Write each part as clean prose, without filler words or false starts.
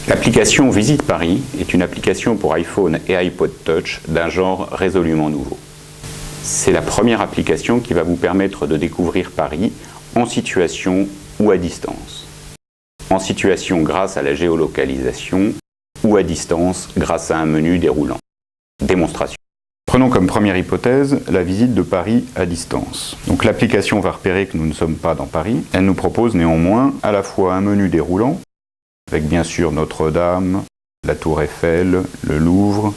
L'application Visite Paris est une application pour iPhone et iPod Touch d'un genre résolument nouveau. C'est la première application qui va vous permettre de découvrir Paris en situation ou à distance. En situation grâce à la géolocalisation ou à distance grâce à un menu déroulant. Démonstration. Prenons comme première hypothèse la visite de Paris à distance. Donc l'application va repérer que nous ne sommes pas dans Paris. Elle nous propose néanmoins à la fois un menu déroulant, avec bien sûr Notre-Dame, la Tour Eiffel, le Louvre,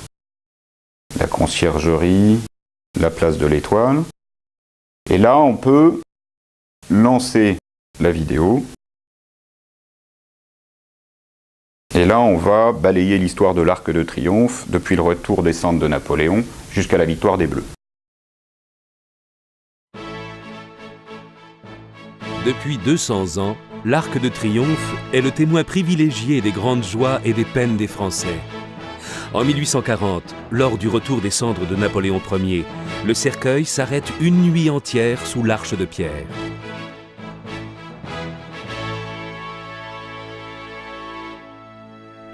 la Conciergerie, la place de l'Étoile. Et là, on peut lancer la vidéo. Et là, on va balayer l'histoire de l'Arc de Triomphe depuis le retour des cendres de Napoléon jusqu'à la victoire des Bleus. Depuis 200 ans, l'Arc de Triomphe est le témoin privilégié des grandes joies et des peines des Français. En 1840, lors du retour des cendres de Napoléon Ier, le cercueil s'arrête une nuit entière sous l'Arche de Pierre.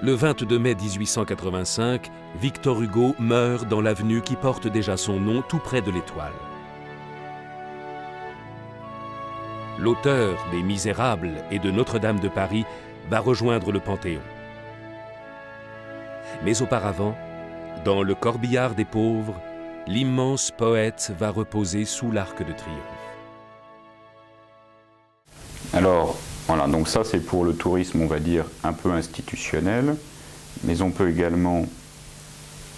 Le 22 mai 1885, Victor Hugo meurt dans l'avenue qui porte déjà son nom tout près de l'Étoile. L'auteur des Misérables et de Notre-Dame de Paris va rejoindre le Panthéon. Mais auparavant, dans le corbillard des pauvres, l'immense poète va reposer sous l'Arc de Triomphe. Alors, voilà, donc ça c'est pour le tourisme, on va dire, un peu institutionnel, mais on peut également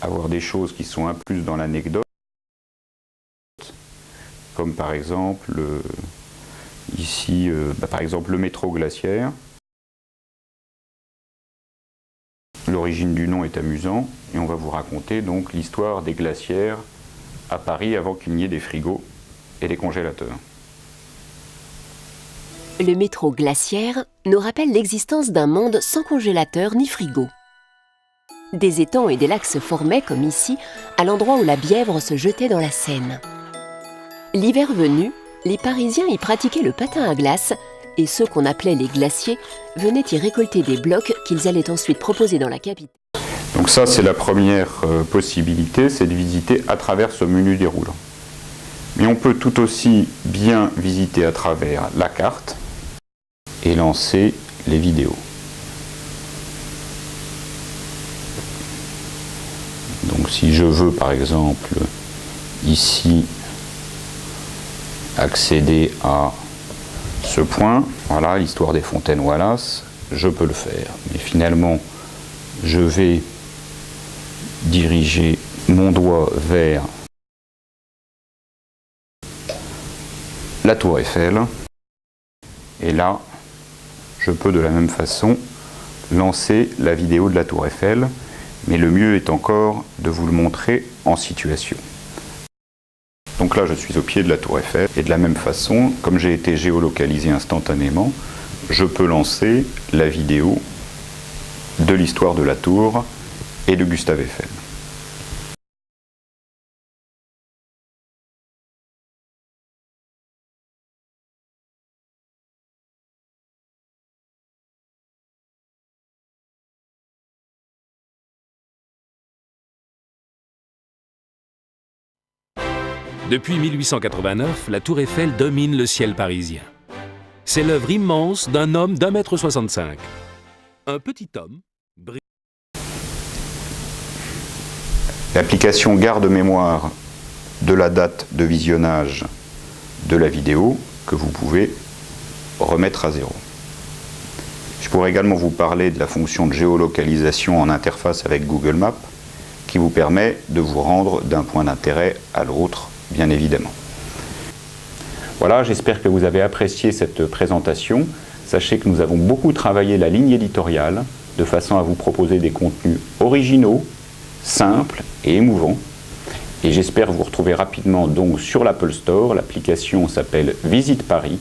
avoir des choses qui sont un peu plus dans l'anecdote, comme par exemple, ici, par exemple le métro glaciaire. L'origine du nom est amusant, et on va vous raconter donc l'histoire des glacières à Paris avant qu'il n'y ait des frigos et des congélateurs. Le métro glaciaire nous rappelle l'existence d'un monde sans congélateur ni frigo. Des étangs et des lacs se formaient, comme ici, à l'endroit où la Bièvre se jetait dans la Seine. L'hiver venu, les Parisiens y pratiquaient le patin à glace et ceux qu'on appelait les glaciers venaient y récolter des blocs qu'ils allaient ensuite proposer dans la capitale. Donc ça, c'est la première possibilité, c'est de visiter à travers ce menu déroulant. Mais on peut tout aussi bien visiter à travers la carte et lancer les vidéos. Donc si je veux par exemple ici accéder à ce point, voilà l'histoire des fontaines Wallace, je peux le faire. Mais finalement, je vais diriger mon doigt vers la Tour Eiffel et là, je peux de la même façon lancer la vidéo de la Tour Eiffel, mais le mieux est encore de vous le montrer en situation. Donc là, je suis au pied de la Tour Eiffel et de la même façon, comme j'ai été géolocalisé instantanément, je peux lancer la vidéo de l'histoire de la Tour et de Gustave Eiffel. Depuis 1889, la Tour Eiffel domine le ciel parisien. C'est l'œuvre immense d'un homme d'1,65 m. Un petit homme brille. L'application garde mémoire de la date de visionnage de la vidéo que vous pouvez remettre à zéro. Je pourrais également vous parler de la fonction de géolocalisation en interface avec Google Maps qui vous permet de vous rendre d'un point d'intérêt à l'autre, bien évidemment. Voilà, j'espère que vous avez apprécié cette présentation. Sachez que nous avons beaucoup travaillé la ligne éditoriale de façon à vous proposer des contenus originaux, simples et émouvants. Et j'espère vous retrouver rapidement donc sur l'Apple Store. L'application s'appelle Visite Paris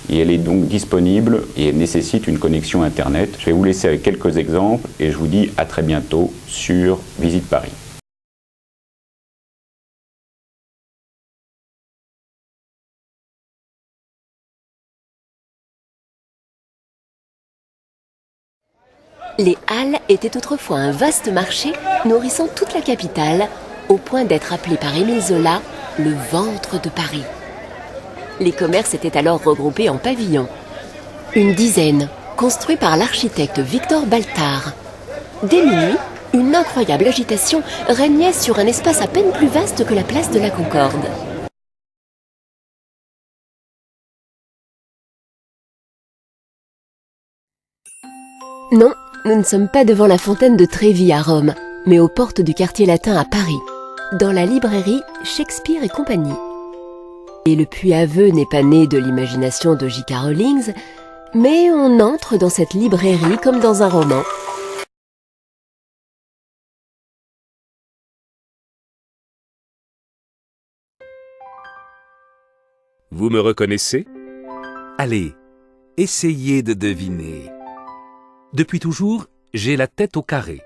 et elle est donc disponible et elle nécessite une connexion Internet. Je vais vous laisser avec quelques exemples et je vous dis à très bientôt sur Visite Paris. Les Halles étaient autrefois un vaste marché nourrissant toute la capitale, au point d'être appelé par Émile Zola le ventre de Paris. Les commerces étaient alors regroupés en pavillons. Une dizaine, construits par l'architecte Victor Baltard. Dès minuit, une incroyable agitation régnait sur un espace à peine plus vaste que la place de la Concorde. Non, nous ne sommes pas devant la fontaine de Trévi à Rome, mais aux portes du quartier latin à Paris, dans la librairie Shakespeare et compagnie. Et le Puy-Aveux n'est pas né de l'imagination de J.K. Rowling, mais on entre dans cette librairie comme dans un roman. Vous me reconnaissez? Allez, essayez de deviner. Depuis toujours, j'ai la tête au carré.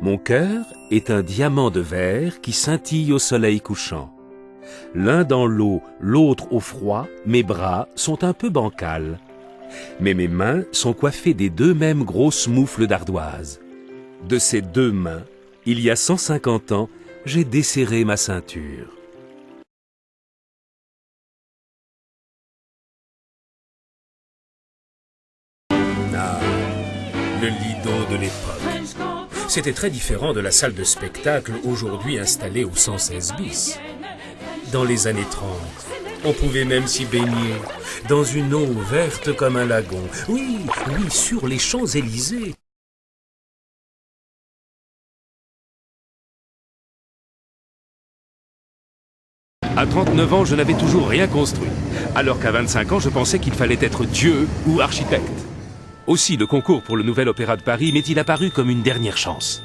Mon cœur est un diamant de verre qui scintille au soleil couchant. L'un dans l'eau, l'autre au froid, mes bras sont un peu bancals. Mais mes mains sont coiffées des deux mêmes grosses moufles d'ardoise. De ces deux mains, il y a 150 ans, j'ai desserré ma ceinture. Ah, le Lido de l'époque. C'était très différent de la salle de spectacle aujourd'hui installée au 116 bis. Dans les années 30, on pouvait même s'y baigner, dans une eau verte comme un lagon. Oui, sur les Champs-Élysées. À 39 ans, je n'avais toujours rien construit, alors qu'à 25 ans, je pensais qu'il fallait être Dieu ou architecte. Aussi, le concours pour le Nouvel Opéra de Paris m'est-il apparu comme une dernière chance.